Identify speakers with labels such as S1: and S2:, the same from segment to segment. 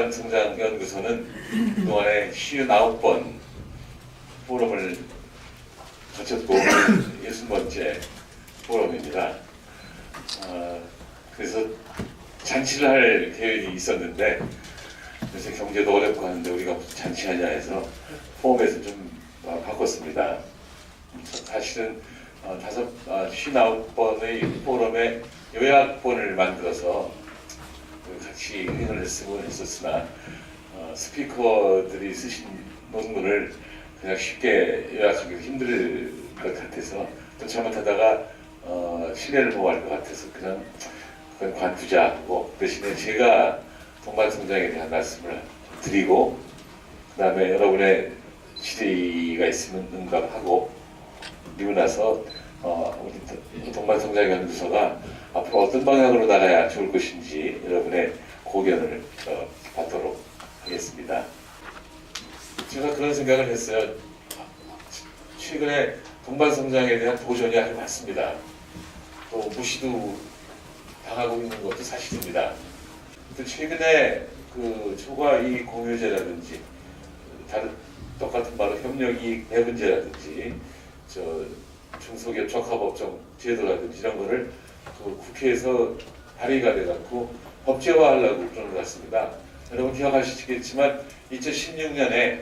S1: 동반성장연구소는 그동안에 59번 포럼을 거쳤고 60번째 포럼입니다. 그래서 잔치를 할 계획이 있었는데 요새 경제도 어렵고 하는데 우리가 무슨 잔치하냐 해서 포럼에서 좀 바꿨습니다. 사실은 59번의 포럼에 요약본을 만들어서 같이 회의를 했으면 했었으나 스피커들이 쓰신 논문을 그냥 쉽게 요약하기 힘들 것 같아서 또 잘못하다가 신뢰를 모호할 것 같아서 그냥 그건 관두자고 대신에 제가 동반성장에 대한 말씀을 드리고 그 다음에 여러분의 질의가 있으면 응답하고 그리고 나서 우리 동반성장연구소가 앞으로 어떤 방향으로 나가야 좋을 것인지 여러분의 고견을 받도록 하겠습니다. 제가 그런 생각을 했어요. 최근에 동반성장에 대한 도전이 아주 많습니다. 또 무시도 당하고 있는 것도 사실입니다. 또 최근에 그 초과이익 공유제라든지 다른 똑같은 말로 협력이익 배분제라든지 중소기업 적합업종 제도라든지 이런 거를 그 국회에서 발의가 돼갖고 법제화하려고 그러는 것 같습니다. 여러분 기억하시겠지만 2016년에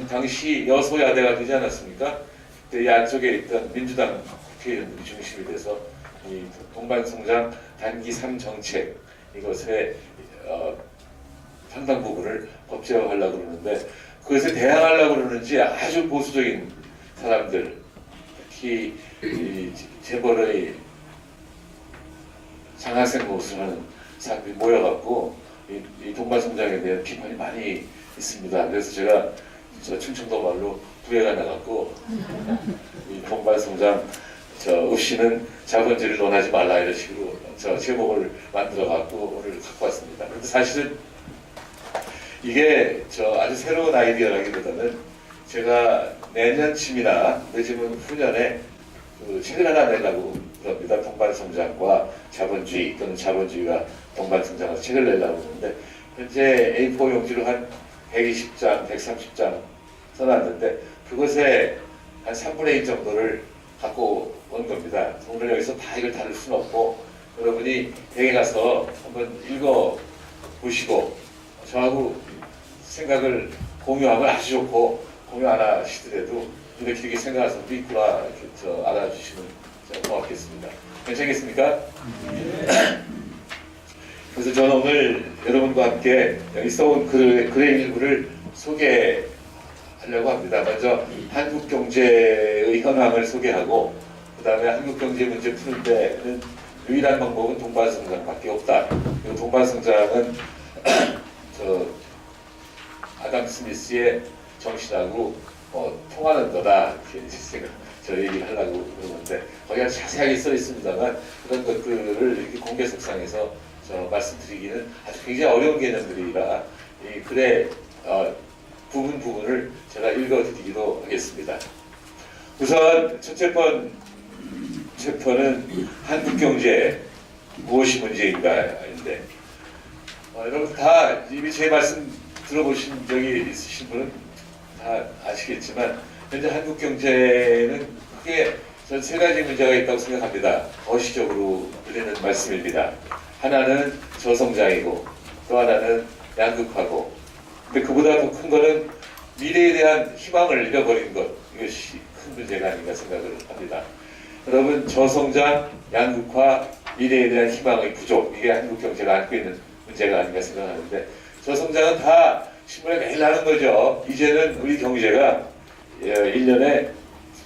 S1: 당시 여소야대가 되지 않았습니까? 그때 양쪽에 있던 민주당 국회의원들이 중심이 돼서 이 동반성장 단기 3정책 이것의 상당 부분을 법제화하려고 그러는데 그것에 대항하려고 그러는지 아주 보수적인 사람들 특히 이 재벌의 장학생 노릇을 하는 사람들이 모여갖고 이 동반성장에 대한 비판이 많이 있습니다. 그래서 제가 충청도 말로 부회가 나갔고 이 동반성장 없이는 자본주의를 논하지 말라 이런 식으로 제목을 만들어갖고 오늘 갖고 왔습니다. 그런데 사실은 이게 아주 새로운 아이디어라기보다는 제가 내년쯤이나 늦으면 후년에 책을 하나 내려고 그럽니다. 동반성장과 자본주의 또는 자본주의가 동반성장으로 책을 내려고 그러는데 현재 A4 용지로 한 120장, 130장 써놨는데 그것에 한 3분의 1 정도를 갖고 온 겁니다. 오늘 여기서 다 이걸 다룰 수는 없고 여러분이 댁에 가서 한번 읽어보시고 저하고 생각을 공유하면 아주 좋고 공유 안 하시더라도 이렇게 생각해서 있구나 이렇게 알아주시면 고맙겠습니다. 괜찮겠습니까? 그래서 저는 오늘 여러분과 함께 여기 써온 글의 일부를 소개하려고 합니다. 먼저 한국 경제의 현황을 소개하고 그 다음에 한국 경제 문제 푸는 데는 유일한 방법은 동반성장밖에 없다. 이 동반성장은 아담 스미스의 정신하고 통하는 거다 이렇게 저 얘기를 하려고 그러는데 거기가 자세하게 써 있습니다만 그런 것들을 이렇게 공개석상에서 말씀드리기는 아주 굉장히 어려운 개념들이라 이 글의 부분을 제가 읽어드리기로 하겠습니다. 우선 첫째 챕터는 한국 경제 무엇이 문제인가인데 여러분 다 이미 제 말씀 들어보신 적이 있으신 분은 다 아시겠지만 현재 한국 경제는 크게 전 세 가지 문제가 있다고 생각합니다. 거시적으로 드리는 말씀입니다. 하나는 저성장이고 또 하나는 양극화고 근데 그보다 더 큰 거는 미래에 대한 희망을 잃어버린 것 이것이 큰 문제가 아닌가 생각을 합니다. 여러분 저성장, 양극화, 미래에 대한 희망의 부족 이게 한국 경제가 안고 있는 문제가 아닌가 생각하는데 저성장은 다 신문에 매일 나는 거죠. 이제는 우리 경제가 1년에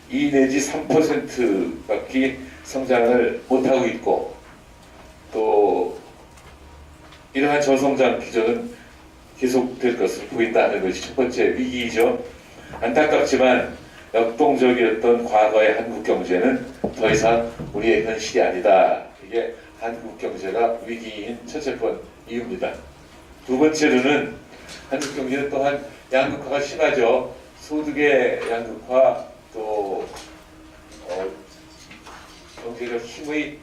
S1: 2 내지 3%밖에 성장을 못하고 있고 또 이러한 저성장 기조는 계속될 것으로 보인다는 것이 첫 번째 위기이죠. 안타깝지만 역동적이었던 과거의 한국 경제는 더 이상 우리의 현실이 아니다. 이게 한국 경제가 위기인 첫째 이유입니다. 두 번째로는 한국 경제는 또한 양극화가 심하죠. 소득의 양극화 또 경제적 힘의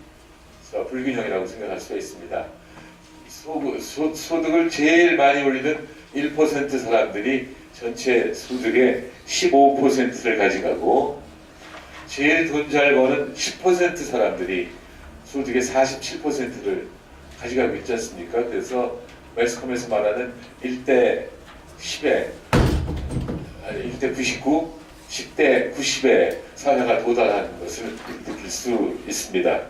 S1: 불균형이라고 생각할 수가 있습니다. 소득을 제일 많이 올리는 1% 사람들이 전체 소득의 15%를 가져가고, 제일 돈 잘 버는 10% 사람들이 소득의 47%를 가져가고 있지 않습니까? 그래서 매스컴에서 말하는 1대 10에, 아니 1대 99, 10대 90의 사회가 도달하는 것을 느낄 수 있습니다.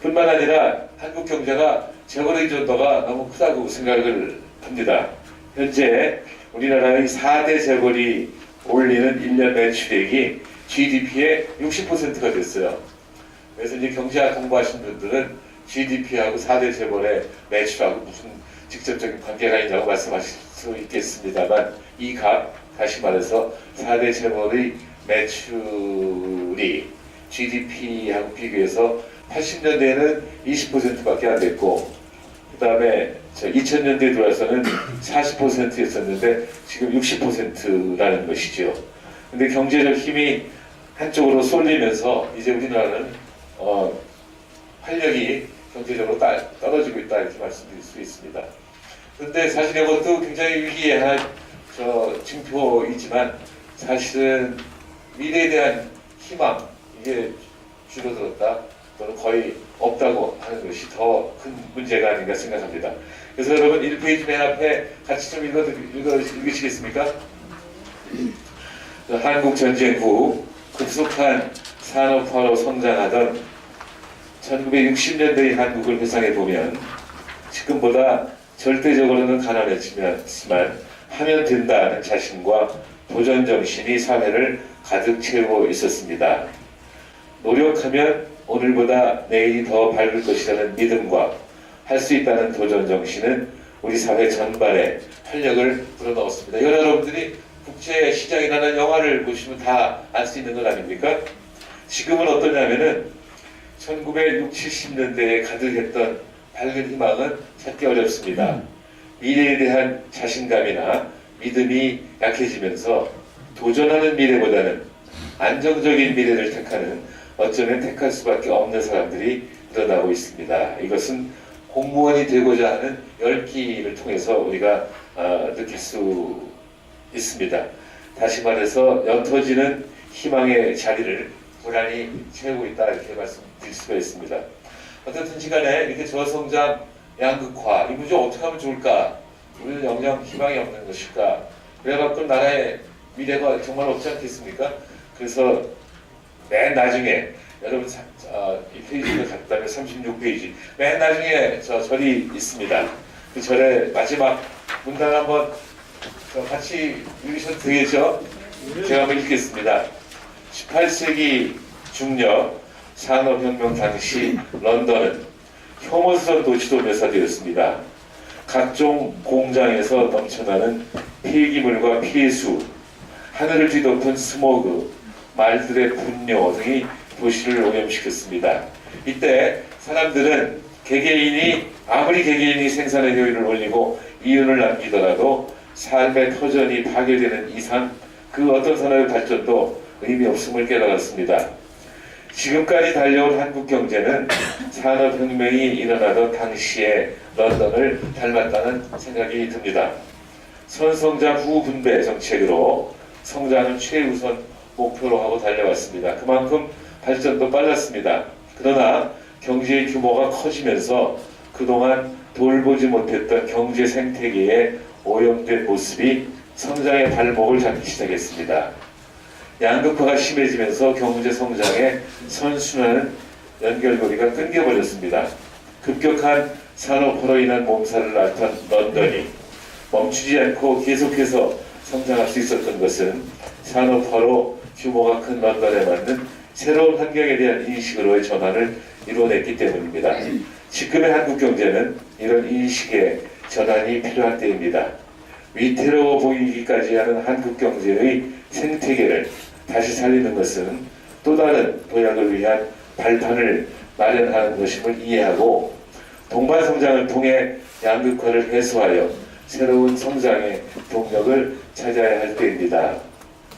S1: 뿐만 아니라 한국 경제가 재벌 의존도가 너무 크다고 생각을 합니다. 현재 우리나라의 4대 재벌이 올리는 1년 매출액이 GDP의 60%가 됐어요. 그래서 이제 경제학 공부하신 분들은 GDP하고 4대 재벌의 매출하고 무슨 직접적인 관계가 있냐고 말씀하실 수 있겠습니다만, 이 값, 다시 말해서 4대 재벌의 매출이 GDP하고 비교해서 80년대에는 20%밖에 안 됐고, 그 다음에 2000년대에 들어와서는 40%였었는데 지금 60%라는 것이죠. 근데 경제적 힘이 한쪽으로 쏠리면서 이제 우리나라는 활력이 경제적으로 떨어지고 있다, 이렇게 말씀드릴 수 있습니다. 그런데 사실 이것도 굉장히 위기의 하나 징표이지만, 사실은 미래에 대한 희망, 이게 줄어들었다 또는 거의 없다고 하는 것이 더 큰 문제가 아닌가 생각합니다. 그래서 여러분 1페이지 맨 앞에 같이 좀 읽으시겠습니까? 한국 전쟁 후 급속한 산업화로 성장하던 1960년대의 한국을 회상해 보면 지금보다 절대적으로는 가난했지만 하면 된다는 자신과 도전 정신이 사회를 가득 채우고 있었습니다. 노력하면 오늘보다 내일이 더 밝을 것이라는 믿음과 할 수 있다는 도전 정신은 우리 사회 전반에 활력을 불어넣었습니다. 이건 여러분들이 국제 시장이라는 영화를 보시면 다 알 수 있는 것 아닙니까? 지금은 어떠냐면은 1960, 70년대에 가득했던 밝은 희망은 찾기 어렵습니다. 미래에 대한 자신감이나 믿음이 약해지면서 도전하는 미래보다는 안정적인 미래를 택하는, 어쩌면 택할 수밖에 없는 사람들이 늘어나고 있습니다. 이것은 공무원이 되고자 하는 열기를 통해서 우리가 느낄 수 있습니다. 다시 말해서 옅어지는 희망의 자리를 고라니 채우고 있다, 이렇게 말씀드릴 수가 있습니다. 어떻든 시간에 이렇게 저성장, 양극화, 이 문제 어떻게 하면 좋을까? 우리는 영영 희망이 없는 것일까? 그래갖고 나라의 미래가 정말 없지 않겠습니까? 그래서 맨 나중에 여러분 이 페이지를 갔다면 36페이지 맨 나중에 절이 있습니다. 그 절의 마지막 문단 한번 같이 읽으셔도 되겠죠? 제가 한번 읽겠습니다. 18세기 중엽 산업혁명 당시 런던은 혐오스러운 도시로 묘사되었습니다. 각종 공장에서 넘쳐나는 폐기물과 폐수, 하늘을 뒤덮은 스모그, 말들의 분뇨 등이 도시를 오염시켰습니다. 이때 사람들은 아무리 개개인이 생산의 효율을 올리고 이윤을 남기더라도 삶의 터전이 파괴되는 이상 그 어떤 산업의 발전도 의미 없음을 깨달았습니다. 지금까지 달려온 한국 경제는 산업혁명이 일어나던 당시의 런던을 닮았다는 생각이 듭니다. 선성장 후 분배 정책으로 성장을 최우선 목표로 하고 달려왔습니다. 그만큼 발전도 빨랐습니다. 그러나 경제의 규모가 커지면서 그동안 돌보지 못했던 경제 생태계의 오염된 모습이 성장의 발목을 잡기 시작했습니다. 양극화가 심해지면서 경제 성장의 선순환은 연결고리가 끊겨버렸습니다. 급격한 산업화로 인한 몸살을 앓던 런던이 멈추지 않고 계속해서 성장할 수 있었던 것은 산업화로 규모가 큰 런던에 맞는 새로운 환경에 대한 인식으로의 전환을 이뤄냈기 때문입니다. 지금의 한국 경제는 이런 인식의 전환이 필요한 때입니다. 위태로워 보이기까지 하는 한국 경제의 생태계를 다시 살리는 것은 또 다른 도약을 위한 발판을 마련하는 것임을 이해하고 동반 성장을 통해 양극화를 해소하여 새로운 성장의 동력을 찾아야 할 때입니다.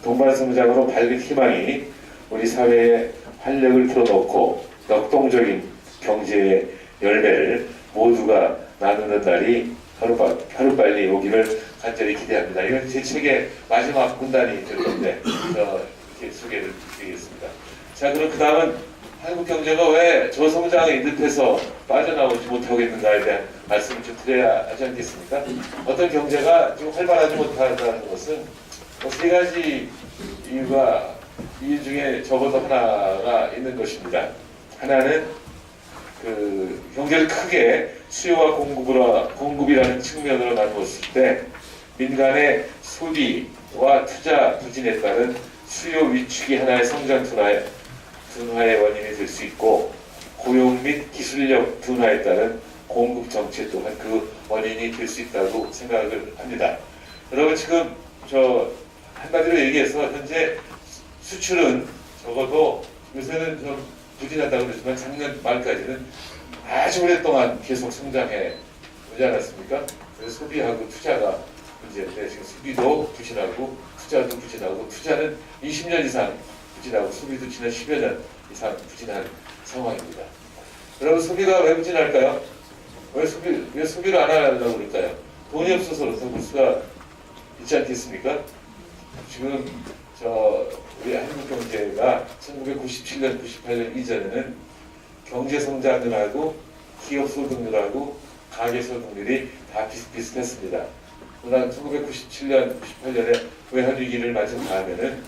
S1: 동반 성장으로 밝은 희망이 우리 사회에 활력을 불어넣고 역동적인 경제의 열매를 모두가 나누는 날이 하루빨리 오기를 간절히 기대합니다. 이건 제 책의 마지막 문단이 될 건데 이렇게 소개를 드리겠습니다. 자, 그럼 그 다음은 한국 경제가 왜 저성장에 인급해서 빠져나오지 못하고 있는가에 대한 말씀을 좀 드려야 하지 않겠습니까? 어떤 경제가 좀 활발하지 못하다는 것은 세 가지 이유 중에 적어도 하나가 있는 것입니다. 하나는 그 경제를 크게 수요와 공급이라는 측면으로 나누었을 때 민간의 소비와 투자 부진에 따른 수요 위축이 하나의 성장 둔화의 원인이 될 수 있고, 고용 및 기술력 둔화에 따른 공급 정체 또한 그 원인이 될 수 있다고 생각을 합니다. 여러분, 지금 한마디로 얘기해서 현재 수출은 적어도 요새는 좀 부진하다고 그러지만 작년 말까지는 아주 오랫동안 계속 성장해 오지 않았습니까? 그래서 소비하고 투자가 문제인데 지금 소비도 부진하고 투자도 부진하고, 투자는 20년 이상 부진하고 소비도 지난 10여 년 이상 부진한 상황입니다. 여러분, 소비가 왜 부진할까요? 왜 소비를 안 하려고 그럴까요? 돈이 없어서 그렇다고 볼 수가 있지 않겠습니까? 지금 우리 한국 경제가 1997년, 98년 이전에는 경제 성장률하고 기업 소득률하고 가계 소득률이 다 비슷비슷했습니다. 그러나 1997년, 98년에 외환위기를 맞은 다음에는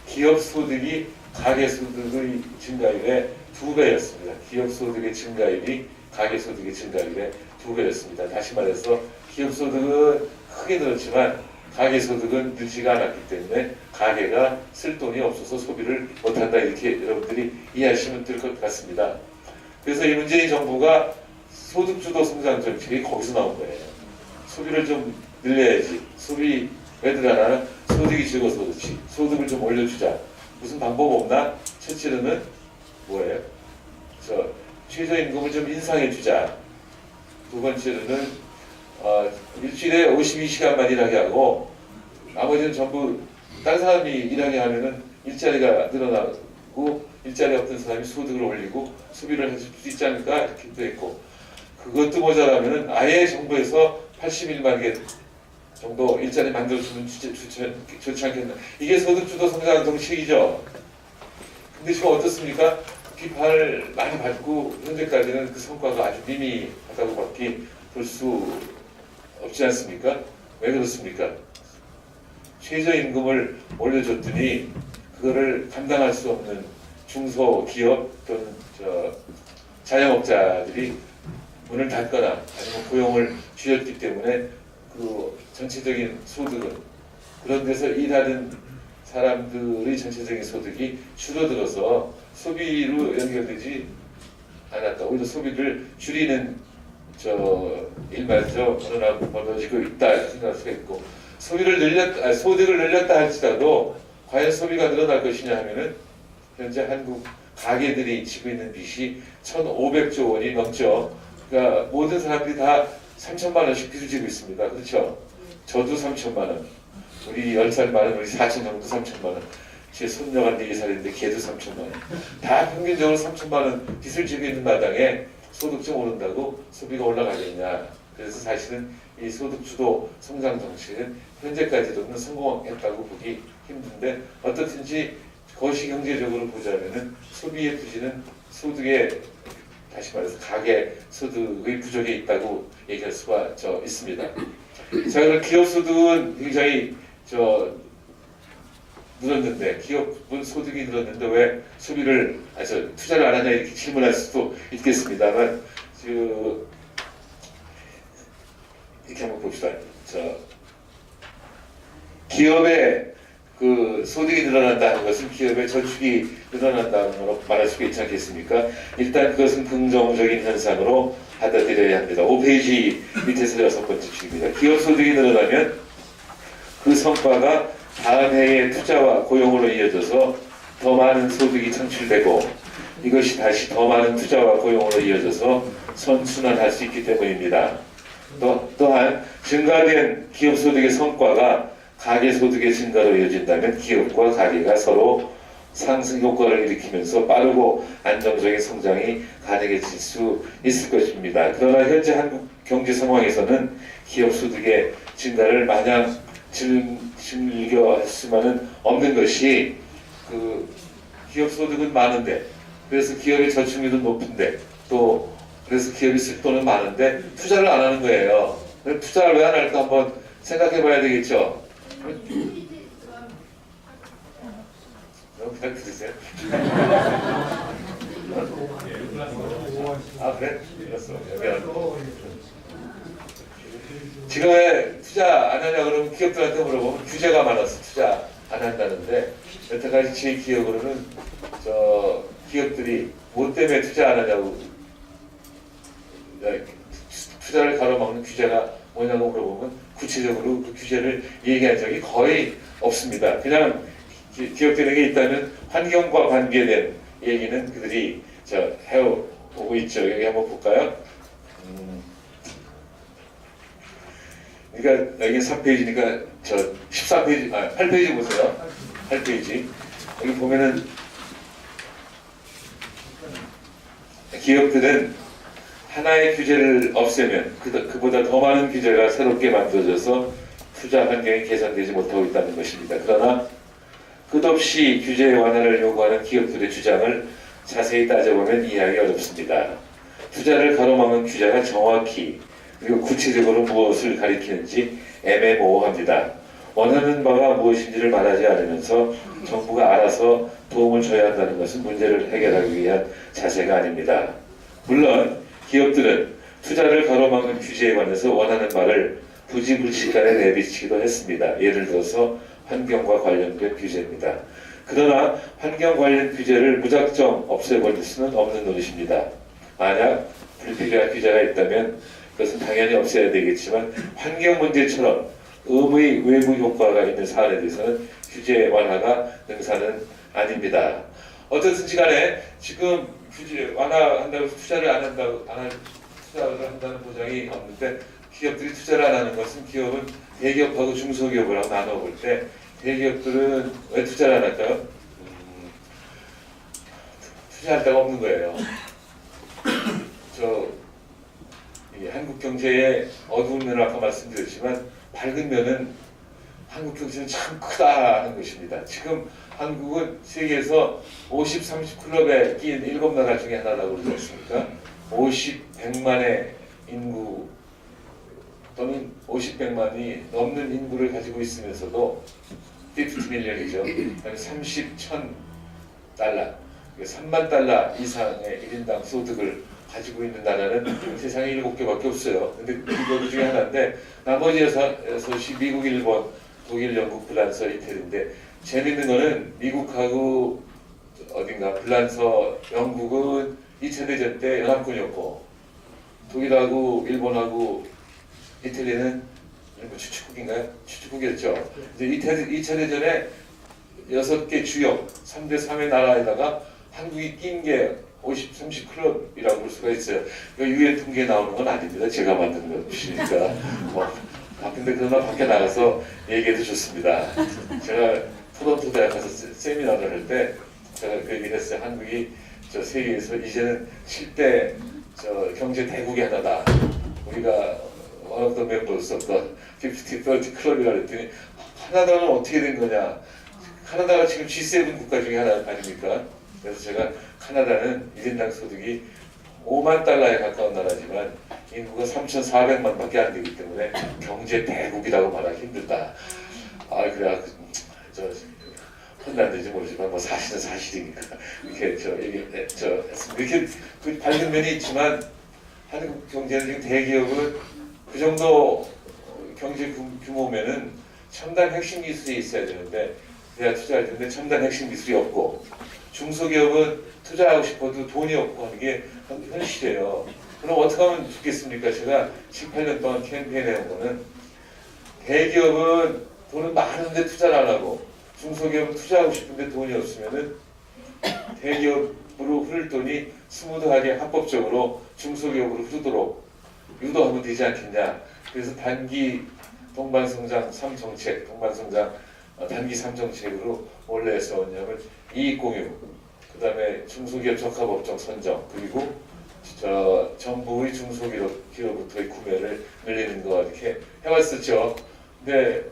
S1: 기업 소득이 가계 소득의 증가율의 2배였습니다. 기업 소득의 증가율이 가계 소득의 증가율의 2배였습니다. 다시 말해서 기업 소득은 크게 늘었지만 가계 소득은 늘지가 않았기 때문에 가계가 쓸 돈이 없어서 소비를 못한다, 이렇게 여러분들이 이해하시면 될 것 같습니다. 그래서 이 문재인 정부가 소득주도 성장 정책이 거기서 나온 거예요. 소비를 좀 늘려야지. 소비 왜 늘어나나? 소득이 적어서 그렇지. 소득을 좀 올려주자. 무슨 방법 없나? 첫째로는 뭐예요? 최저임금을 좀 인상해주자. 두 번째로는 일주일에 52시간만 일하게 하고 나머지는 전부 다른 사람이 일하게 하면은 일자리가 늘어나고, 일자리 없던 사람이 소득을 올리고 소비를 해줄 수 있지 않을까, 이렇게도 했고, 그것도 모자라면은 아예 정부에서 81만 개 정도 일자리 만들어주면 좋지 않겠나. 이게 소득주도 성장 정책이죠. 근데 지금 어떻습니까? 비판을 많이 받고 현재까지는 그 성과가 아주 미미하다고밖에 볼 수 없지 않습니까? 왜 그렇습니까? 최저임금을 올려줬더니 그거를 감당할 수 없는 중소기업 또는 자영업자들이 문을 닫거나 아니면 고용을 줄였기 때문에 그 전체적인 소득은, 그런 데서 일하는 사람들의 전체적인 소득이 줄어들어서 소비로 연결되지 않았다. 오히려 소비를 줄이는 일마저 벌어지고 있다, 이렇게 생각할 수가 있고, 소득을 늘렸다 할지라도 과연 소비가 늘어날 것이냐 하면은 현재 한국 가계들이 지고 있는 빚이 1,500조 원이 넘죠. 그러니까 모든 사람들이 다 3천만 원씩 빚을 지고 있습니다. 그렇죠? 저도 3천만 원, 우리 10살 많은 우리 사촌 형도 3천만 원, 제 손녀가 4살인데 걔도 3천만 원, 다 평균적으로 3천만 원 빚을 지고 있는 마당에 소득 좀 오른다고 소비가 올라가겠냐. 그래서 사실은 이 소득주도 성장 정책은 현재까지로는 성공했다고 보기 힘든데, 어떻든지 거시경제적으로 보자면은 소비의 부진은 소득의, 다시 말해서 가계 소득의 부족에 있다고 얘기할 수가 있습니다. 자, 그럼 기업 소득은 굉장히 늘었는데, 기업은 소득이 늘었는데 왜 소비를, 투자를 안 하냐, 이렇게 질문할 수도 있겠습니다만, 이렇게 한번 봅시다. 기업의 그 소득이 늘어난다는 것은 기업의 저축이 늘어난다는 걸로 말할 수가 있지 않겠습니까? 일단 그것은 긍정적인 현상으로 받아들여야 합니다. 5페이지 밑에서 6번째 줄입니다. 기업 소득이 늘어나면 그 성과가 다음 해의 투자와 고용으로 이어져서 더 많은 소득이 창출되고, 이것이 다시 더 많은 투자와 고용으로 이어져서 선순환할 수 있기 때문입니다. 또한 증가된 기업 소득의 성과가 가계 소득의 증가로 이어진다면 기업과 가계가 서로 상승 효과를 일으키면서 빠르고 안정적인 성장이 가능해질 수 있을 것입니다. 그러나 현재 한국 경제 상황에서는 기업 소득의 증가를 마냥 즐겨할 수만은 없는 것이 그 기업 소득은 많은데 그래서 기업의 저축률은 높은데 또 그래서 기업이 쓸 돈은 많은데 투자를 안 하는 거예요. 투자를 왜 안 할까 한번 생각해 봐야 되겠죠. 그냥 들으세요. 아 그래? 알았어. 지금 왜 투자 안 하냐 그러면 기업들한테 물어보면 규제가 많아서 투자 안 한다는데 여태까지 제 기억으로는 기업들이 뭐 때문에 투자 안 하냐고 투자를 가로막는 규제가 뭐냐고 물어보면 구체적으로 그 규제를 얘기한 적이 거의 없습니다. 그냥 기업들에게 있다면 환경과 관계된 얘기는 그들이 해오고 있죠. 여기 한번 볼까요? 그러니까 여기 3페이지니까 14페이지, 8페이지 보세요. 8페이지. 여기 보면은 기업들은 하나의 규제를 없애면 그보다 더 많은 규제가 새롭게 만들어져서 투자 환경이 개선되지 못하고 있다는 것입니다. 그러나 끝없이 규제 완화를 요구하는 기업들의 주장을 자세히 따져보면 이해하기 어렵습니다. 투자를 가로막는 규제가 정확히 그리고 구체적으로 무엇을 가리키는지 애매모호합니다. 원하는 바가 무엇인지를 말하지 않으면서 정부가 알아서 도움을 줘야 한다는 것은 문제를 해결하기 위한 자세가 아닙니다. 물론 기업들은 투자를 가로막는 규제에 관해서 원하는 바를 부지불식간에 내비치기도 했습니다. 예를 들어서 환경과 관련된 규제입니다. 그러나 환경 관련 규제를 무작정 없애버릴 수는 없는 노릇입니다. 만약 불필요한 규제가 있다면 그것은 당연히 없애야 되겠지만 환경 문제처럼 의무의 외부 효과가 있는 사안에 대해서는 규제 완화가 능사는 아닙니다. 어떻든지 간에 지금 규제 완화한다고 투자를 안 투자를 한다는 보장이 없는데 기업들이 투자를 안 하는 것은 기업은 대기업하고 중소기업이라고 나눠볼 때 대기업들은 왜 투자를 안 할까요? 투자할 데가 없는 거예요. 한국 경제의 어두운 면을 아까 말씀드렸지만 밝은 면은 한국 경제는 참 크다는 것입니다. 지금 한국은 세계에서 50, 30 클럽에 낀 7나라 중에 하나라고 그러지 않습니까? 50, 100만의 인구 또는 50, 100만이 넘는 인구를 가지고 있으면서도 50 밀리언이죠. 30, 1000달러, 3만 달러 이상의 1인당 소득을 가지고 있는 나라는 세상에 7개밖에 없어요. 근데 그 중에 하나인데 나머지 6이 미국, 일본, 독일, 영국, 불란서, 이태리인데 재밌는 거는 미국하고 어딘가 불란서, 영국은 2차 대전 때 연합군이었고 독일하고 일본하고 이태리는 추축국인가요? 추축국이었죠. 이제 2차 대전에 6개 주요 3대 3의 나라에다가 한국이 낀 게 50, 30 클럽이라고 볼 수가 있어요. 유엔 통계에 나오는 건 아닙니다. 제가 만든 것이니까. 근데 그러나 밖에 나가서 얘기해도 좋습니다. 제가 토론토 대학 가서 세미나를 할 때 제가 그 얘기를 했어요. 한국이 세계에서 이제는 7대 경제 대국이 하나다. 우리가 one of the members of the 50, 30 클럽이라 그랬더니 카나다는 어떻게 된 거냐. 카나다가 지금 G7 국가 중에 하나 아닙니까? 그래서 제가 카나다는 1인당 소득이 5만 달러에 가까운 나라지만 인구가 3,400만 밖에 안 되기 때문에 경제 대국이라고 말하기 힘들다. 그래, 혼난는지 모르지만 뭐 사실은 사실이니까 이렇게 이렇게 그 밝은 면이 있지만 한국 경제는 지금 대기업은 그 정도 경제 규모면은 첨단 핵심 기술이 있어야 되는데 내가 투자할 텐데 첨단 핵심 기술이 없고 중소기업은 투자하고 싶어도 돈이 없고 하는 게 현실이에요. 그럼 어떻게 하면 좋겠습니까? 제가 7, 8년 동안 캠페인해온 거는 대기업은 돈은 많은데 투자를 안 하고 중소기업은 투자하고 싶은데 돈이 없으면은 대기업으로 흐를 돈이 스무드하게 합법적으로 중소기업으로 흐르도록 유도하면 되지 않겠냐. 그래서 단기 동반성장 3정책, 동반성장 단기 3정책으로 원래 써왔냐면 이익공유, 그 다음에 중소기업 적합업종 선정, 그리고 정부의 중소기업부터의 구매를 늘리는 거 이렇게 해왔었죠. 근데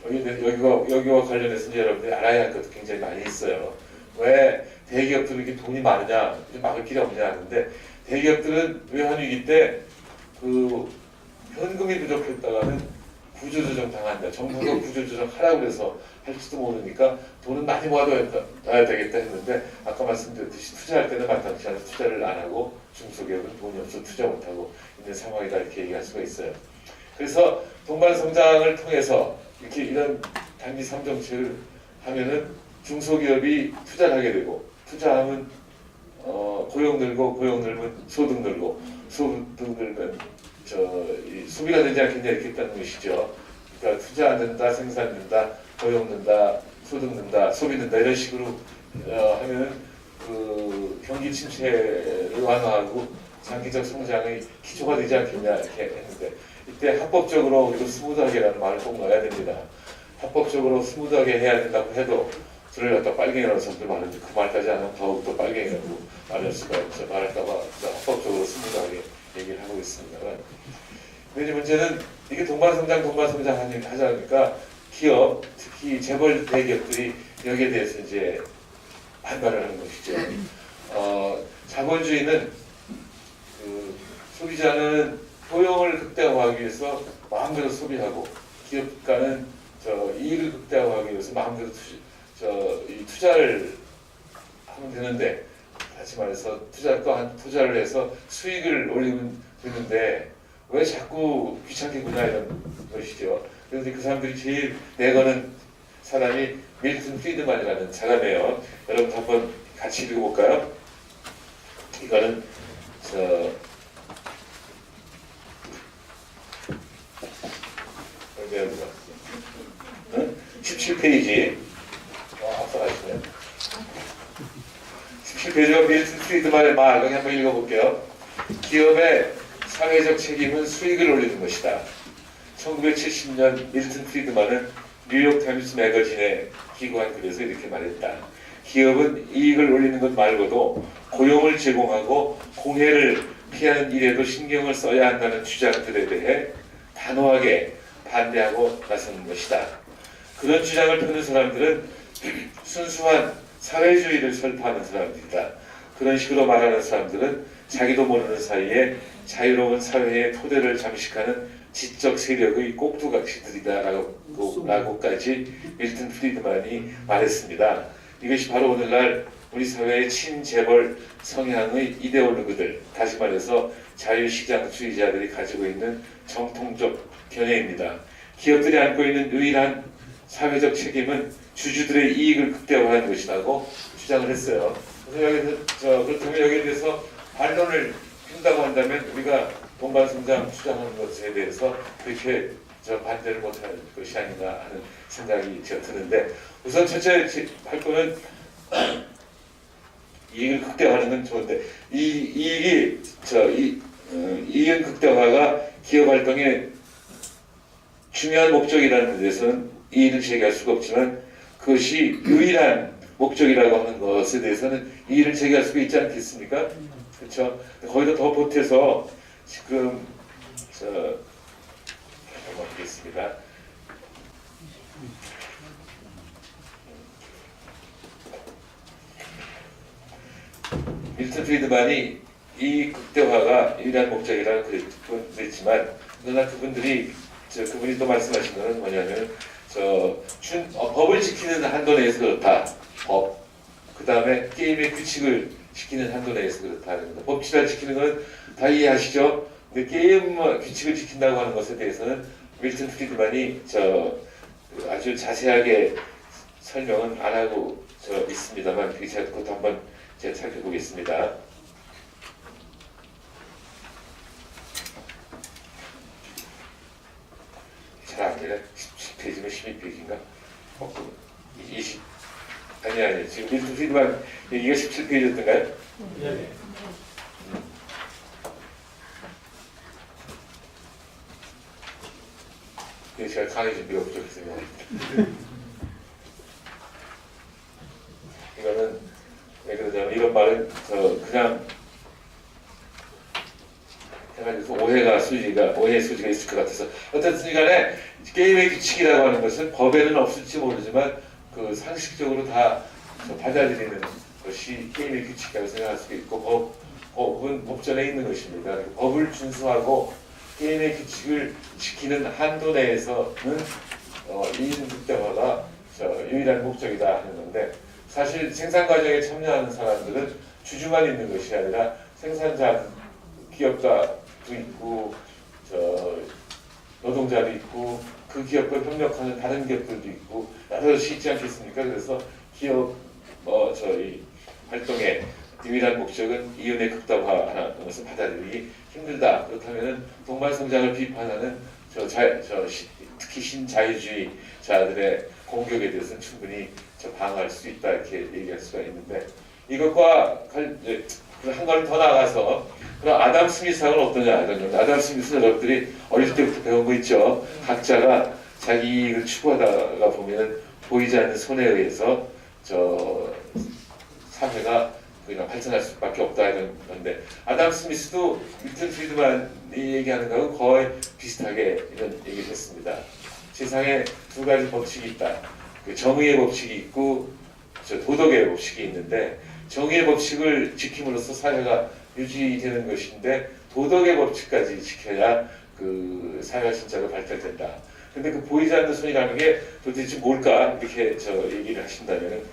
S1: 여기와 관련해서 이제 여러분들이 알아야 할 것도 굉장히 많이 있어요. 왜 대기업들은 이렇게 돈이 많으냐, 막을 길이 없냐 하는데, 대기업들은 외환위기 때 그 현금이 부족했다가는 구조조정 당한다. 정부가 구조조정 하라고 그래서 할지도 모르니까 돈은 많이 모아둬야 되겠다 했는데, 아까 말씀드렸듯이 투자할 때는 마땅치 않아서 투자를 안 하고 중소기업은 돈이 없어서 투자 못하고 있는 상황이다, 이렇게 얘기할 수가 있어요. 그래서 동반 성장을 통해서 이렇게 이런 단기 3정책을 하면은 중소기업이 투자를 하게 되고, 투자하면 고용 늘고, 고용 늘면 소득 늘고, 소득 늘면 이 소비가 되지 않겠냐, 이렇게 했다는 것이죠. 그러니까 투자 는다, 생산 는다, 고용 는다, 소득 는다, 소비 는다, 이런 식으로 하면 그 경기 침체를 완화하고 장기적 성장의 기초가 되지 않겠냐, 이렇게 했는데, 이때 합법적으로, 그리고 스무드하게라는 말을 꼭 넣어야 됩니다. 합법적으로 스무드하게 해야 된다고 해도 저를 갖다 빨갱이라는 사람들 많은데, 그 말까지 안 하면 더욱더 빨갱이라고 말할 수가 있죠. 말할까봐 합법적으로 스무드하게 얘기를 하고 있습니다만, 근데 문제는 이게 동반성장 하자 하니까 기업, 특히 재벌 대기업들이 여기에 대해서 이제 반발을 하는 것이죠. 자본주의는 그 소비자는 효용을 극대화하기 위해서 마음대로 소비하고, 기업가는 이익을 극대화하기 위해서 마음대로 투자를 하면 되는데, 다시 말해서 투자를 해서 수익을 올리면 되는데 왜 자꾸 귀찮게 구냐, 이런 것이죠. 그런데 그 사람들이 제일 내거는 사람이 밀턴 프리드만이라는 사람이에요. 여러분 한번 같이 읽어볼까요? 이거는 17페이지. 앞서가시네. 17페이지가 밀턴 프리드만의 말, 여기 한번 읽어볼게요. 기업의 사회적 책임은 수익을 올리는 것이다. 1970년 밀턴 프리드만은 뉴욕타임스 매거진에 기고한 글에서 이렇게 말했다. 기업은 이익을 올리는 것 말고도 고용을 제공하고 공해를 피하는 일에도 신경을 써야 한다는 주장들에 대해 단호하게 반대하고 나서는 것이다. 그런 주장을 펴는 사람들은 순수한 사회주의를 설파하는 사람들이다. 그런 식으로 말하는 사람들은 자기도 모르는 사이에 자유로운 사회의 토대를 잠식하는 지적 세력의 꼭두각시들이다라고까지 밀턴 프리드만이 말했습니다. 이것이 바로 오늘날 우리 사회의 친재벌 성향의 이데올로그들, 다시 말해서 자유시장주의자들이 가지고 있는 정통적 견해입니다. 기업들이 안고 있는 유일한 사회적 책임은 주주들의 이익을 극대화하는 것이라고 주장을 했어요. 그래서 그렇다면 여기에 대해서 반론을 핀다고 한다면 우리가 동반성장 주장하는 것에 대해서 그렇게 반대를 못할 것이 아닌가 하는 생각이 드는데, 우선 첫째 할 거는 이익을 극대화하는 건 좋은데, 이익을 극대화가 기업 활동의 중요한 목적이라는 데서는 이의를 제기할 수가 없지만, 그것이 유일한 목적이라고 하는 것에 대해서는 이의를 제기할 수가 있지 않겠습니까? 그렇죠? 거기다 더 보태서 지금 넘어가겠습니다. 밀턴 프리드만이 이 극대화가 유일한 목적이라고 그랬지만, 그러나 그분이 또 말씀하신 것은 뭐냐면 법을 지키는 한도 내에서 그렇다. 법. 그 다음에 게임의 규칙을 지키는 한도 내에서 그렇다는 겁니다. 법치를 지키는 건 다 이해하시죠? 근데 게임 규칙을 지킨다고 하는 것에 대해서는 밀턴 프리드만이 아주 자세하게 설명은 안 하고 있습니다만, 그것도 한번 제가 살펴보겠습니다. 잘 안 돼요. 10페이지면 12페이지인가? 20. 아니. 지금 밀턴 프리드만 얘기가 17페이지였던가요? 네. 제가 강의 준비가 부족했습니다. 오해의 소지가 있을 것 같아서 어쨌든 간에 게임의 규칙이라고 하는 것은 법에는 없을지 모르지만 그 상식적으로 다 받아들이는 것이 게임의 규칙이라고 생각할 수 있고 법은 법전에 있는 것입니다. 법을 준수하고 게임의 규칙을 지키는 한도 내에서는 이인 극대화가 유일한 목적이다 하는 건데 사실 생산 과정에 참여하는 사람들은 주주만 있는 것이 아니라 생산자 기업가도 있고 노동자도 있고 그 기업과 협력하는 다른 기업들도 있고 여럿이 있지 않겠습니까? 그래서 기업 저희 활동의 유일한 목적은 이윤의 극단화하는 것을 받아들이기 힘들다. 그렇다면은 동반 성장을 비판하는 특히 신자유주의자들의 공격에 대해서는 충분히 방어할 수 있다 이렇게 얘기할 수가 있는데 이것과 한 걸음 더 나가서 그럼 아담 스미스하고는 어떠냐? 아담 스미스는 여러분들이 어릴 때부터 배운 거 있죠. 각자가 자기 이익을 추구하다가 보면은 보이지 않는 손에 의해서 사회가 그냥 발전할 수밖에 없다 이런 건데 아담 스미스도 밀턴 프리드만이 얘기하는 거하고 거의 비슷하게 이런 얘기를 했습니다. 세상에 두 가지 법칙이 있다. 그 정의의 법칙이 있고 도덕의 법칙이 있는데 정의의 법칙을 지킴으로써 사회가 유지되는 것인데 도덕의 법칙까지 지켜야 그 사회가 진짜로 발달된다. 근데 그 보이지 않는 손이라는 게 도대체 뭘까 이렇게 얘기를 하신다면은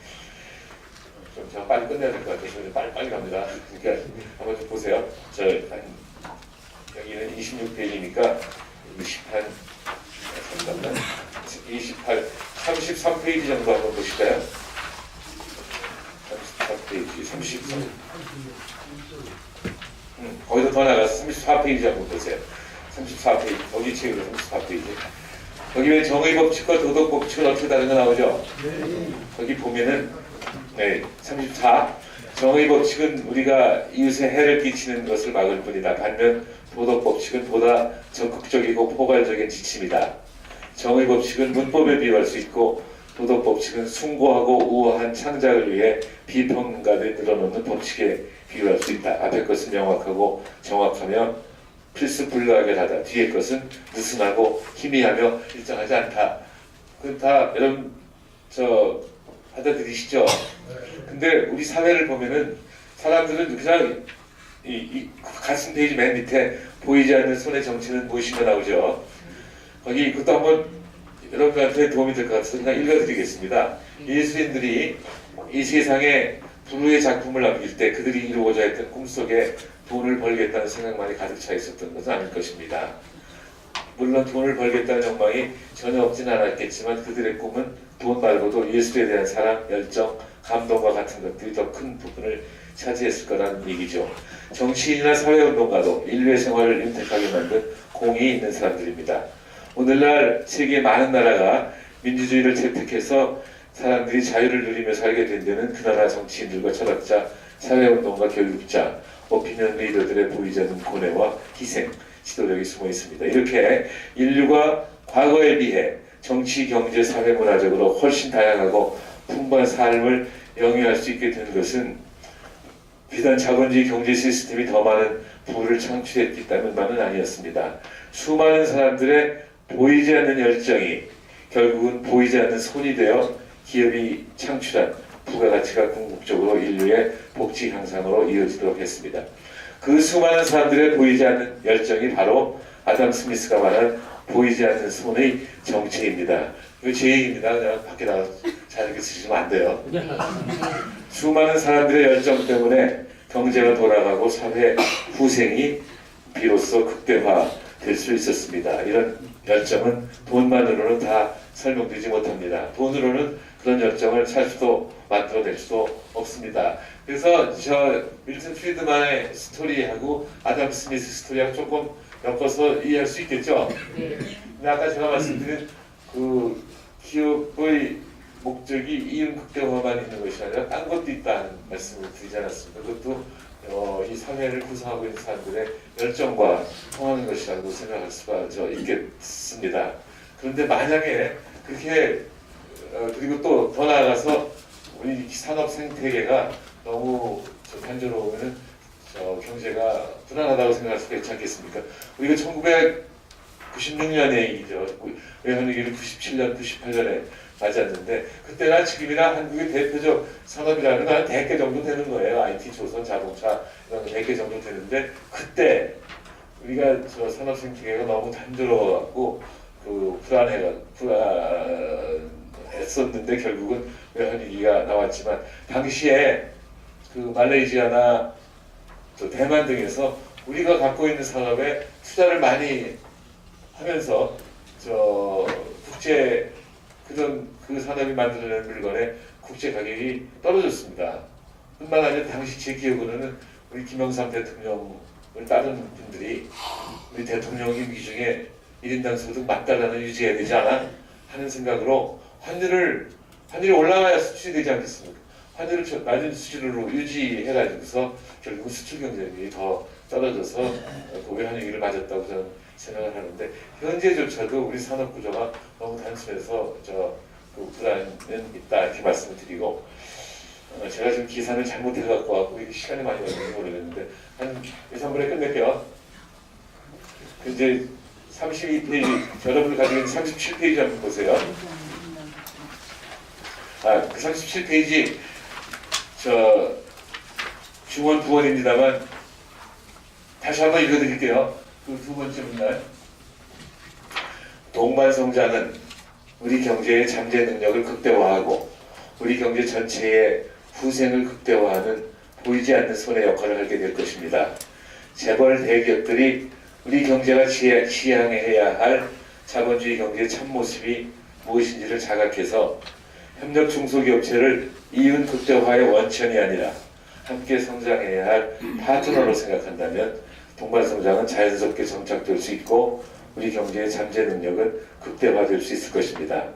S1: 좀 제가 빨리 끝내야 될 것 같아서 빨리 갑니다. 그러니까 한번 좀 보세요. 여기는 26페이지니까 33페이지 정도 한번 보실까요? 34페이지, 33. 거기서 더 나가서 34페이지 한번 보세요. 34페이지, 거기 책으로 34페이지. 거기 왜 정의 법칙과 도덕 법칙은 어떻게 다른 거 나오죠? 거기 보면은 34. 정의 법칙은 우리가 이웃에 해를 끼치는 것을 막을 뿐이다. 반면 도덕 법칙은 보다 적극적이고 포괄적인 지침이다. 정의 법칙은 문법에 비유할 수 있고 도덕 법칙은 숭고하고 우아한 창작을 위해 비평가를 늘어놓는 법칙에 비유할 수 있다. 앞의 것은 명확하고 정확하며 필수불가결하다. 뒤의 것은 느슨하고 희미하며 일정하지 않다. 그 다 여러분 받아들이시죠? 근데 우리 사회를 보면은 사람들은 그냥 같은 페이지 맨 밑에 보이지 않는 손의 정치는 무엇인가 나오죠. 거기 그것도 한번 여러분들한테 도움이 될 것 같아서 그냥 읽어드리겠습니다. 예수인들이 이 세상에 불후의 작품을 남길 때 그들이 이루고자 했던 꿈속에 돈을 벌겠다는 생각만이 가득 차 있었던 것은 아닐 것입니다. 물론 돈을 벌겠다는 욕망이 전혀 없진 않았겠지만 그들의 꿈은 돈 말고도 예수에 대한 사랑, 열정, 감동과 같은 것들이 더 큰 부분을 차지했을 거라는 얘기죠. 정치인이나 사회운동가도 인류의 생활을 윤택하게 만든 공이 있는 사람들입니다. 오늘날 세계 많은 나라가 민주주의를 채택해서 사람들이 자유를 누리며 살게 된 데는 그 나라 정치인들과 철학자, 사회운동가, 교육자, 오피니언 리더들의 보이지 않는 고뇌와 희생, 지도력이 숨어 있습니다. 이렇게 인류가 과거에 비해 정치, 경제, 사회, 문화적으로 훨씬 다양하고 풍부한 삶을 영위할 수 있게 된 것은 비단 자본주의 경제 시스템이 더 많은 부를 창출했기 때문만은 아니었습니다. 수많은 사람들의 보이지 않는 열정이 결국은 보이지 않는 손이 되어 기업이 창출한 부가가치가 궁극적으로 인류의 복지 향상으로 이어지도록 했습니다. 그 수많은 사람들의 보이지 않는 열정이 바로 아담 스미스가 말한 보이지 않는 손의 정체입니다. 이거 제 얘기입니다. 그냥 밖에 나가서 잘 이렇게 쓰시면 안 돼요. 수많은 사람들의 열정 때문에 경제가 돌아가고 사회 후생이 비로소 극대화될 수 있었습니다. 이런 열정은 돈만으로는 다 설명되지 못합니다. 돈으로는 그런 열정을 살 수도 만들어낼 수도 없습니다. 그래서 밀턴 프리드만의 스토리하고 아담 스미스 스토리하고 조금 엮어서 이해할 수 있겠죠? 근데 아까 제가 말씀드린 그 기업의 목적이 이윤 극대화만 있는 것이 아니라 딴 것도 있다는 말씀을 드리지 않았습니다. 그것도 이 사회를 구성하고 있는 사람들의 열정과 통하는 것이라고 생각할 수가 있겠습니다. 그런데 만약에 그렇게 그리고 또 더 나아가서 우리 산업 생태계가 너무 단조로우면 경제가 불안하다고 생각할 수가 있지 않겠습니까? 우리가 1996년에 외환위기를 97년, 98년에 맞았는데 그때나 지금이나 한국의 대표적 산업이라는 건 한 100개 정도 되는 거예요. IT, 조선, 자동차 이런 거 100개 정도 되는데 그때 우리가 산업 생태계가 너무 단조로워갖고 불안했었는데 결국은 외환위기가 나왔지만 당시에 말레이시아나 대만 등에서 우리가 갖고 있는 산업에 투자를 많이 하면서 국제 그 산업이 만들어낸 물건의 국제 가격이 떨어졌습니다. 뿐만 아니라 당시 제 기억으로는 우리 김영삼 대통령을 따른 분들이 우리 대통령 임기 중에 1인당 소득 $10,000는 유지해야 되지 않아? 하는 생각으로 환율이 올라가야 수출이 되지 않겠습니까? 환율을 낮은 수준으로 유지해가지고서 결국 수출 경쟁력이 더 떨어져서 외환위기를 맞았다고 저는 생각을 하는데 현재조차도 우리 산업 구조가 너무 단순해서 불안은 있다 이렇게 말씀을 드리고 제가 지금 기사를 잘못 해갖고 왔고 시간이 많이 걸리는지 모르겠는데 한 2, 3분에 끝낼게요. 이제 32페이지 여러분이 가지고 있는 37페이지 한번 보세요. 그 37페이지 중원 부원입니다만 다시 한번 읽어드릴게요. 그 두 번째 문날 동반성장은 우리 경제의 잠재 능력을 극대화하고 우리 경제 전체의 후생을 극대화하는 보이지 않는 손의 역할을 하게 될 것입니다. 재벌 대기업들이 우리 경제가 지향해야 할 자본주의 경제의 참모습이 무엇인지를 자각해서 협력 중소기업체를 이윤 극대화의 원천이 아니라 함께 성장해야 할 파트너로 생각한다면 동반성장은 자연스럽게 정착될 수 있고 우리 경제의 잠재 능력은 극대화될 수 있을 것입니다.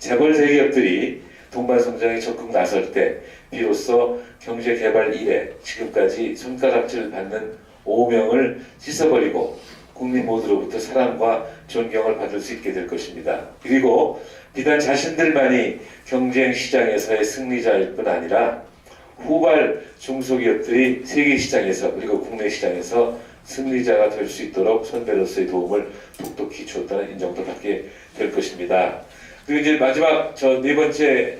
S1: 재벌 대기업들이 동반성장에 적극 나설 때 비로소 경제개발 이래 지금까지 손가락질 받는 오명을 씻어버리고 국민 모두로부터 사랑과 존경을 받을 수 있게 될 것입니다. 그리고 비단 자신들만이 경쟁 시장에서의 승리자일 뿐 아니라 후발 중소기업들이 세계 시장에서 그리고 국내 시장에서 승리자가 될 수 있도록 선배로서의 도움을 독특히 주었다는 인정도 받게 될 것입니다. 그리고 이제 마지막 네 번째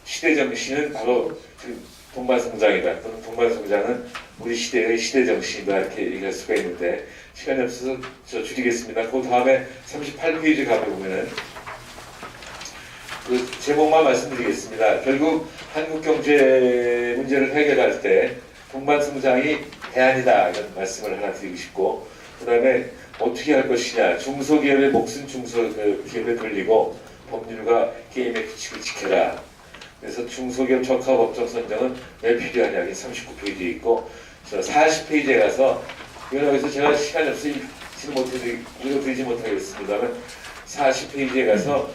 S1: 시대 정신은 바로 동반성장이다. 또는 동반성장은 우리 시대의 시대 정신이다 이렇게 얘기할 수가 있는데 시간이 없어서 줄이겠습니다. 그 다음에 38페이지 가보면은 그 제목만 말씀드리겠습니다. 결국 한국 경제 문제를 해결할 때 동반성장이 대안이다 이런 말씀을 하나 드리고 싶고 그 다음에 어떻게 할 것이냐 중소기업의 몫은 중소기업에 돌리고 법률과 게임의 규칙을 지켜라. 그래서 중소기업 적합업종 선정은 왜 필요하냐 이게 39페이지에 있고 40페이지에 가서 이건 여기서 제가 시간이 없어 읽어드리지 못하겠습니다만 40페이지에 가서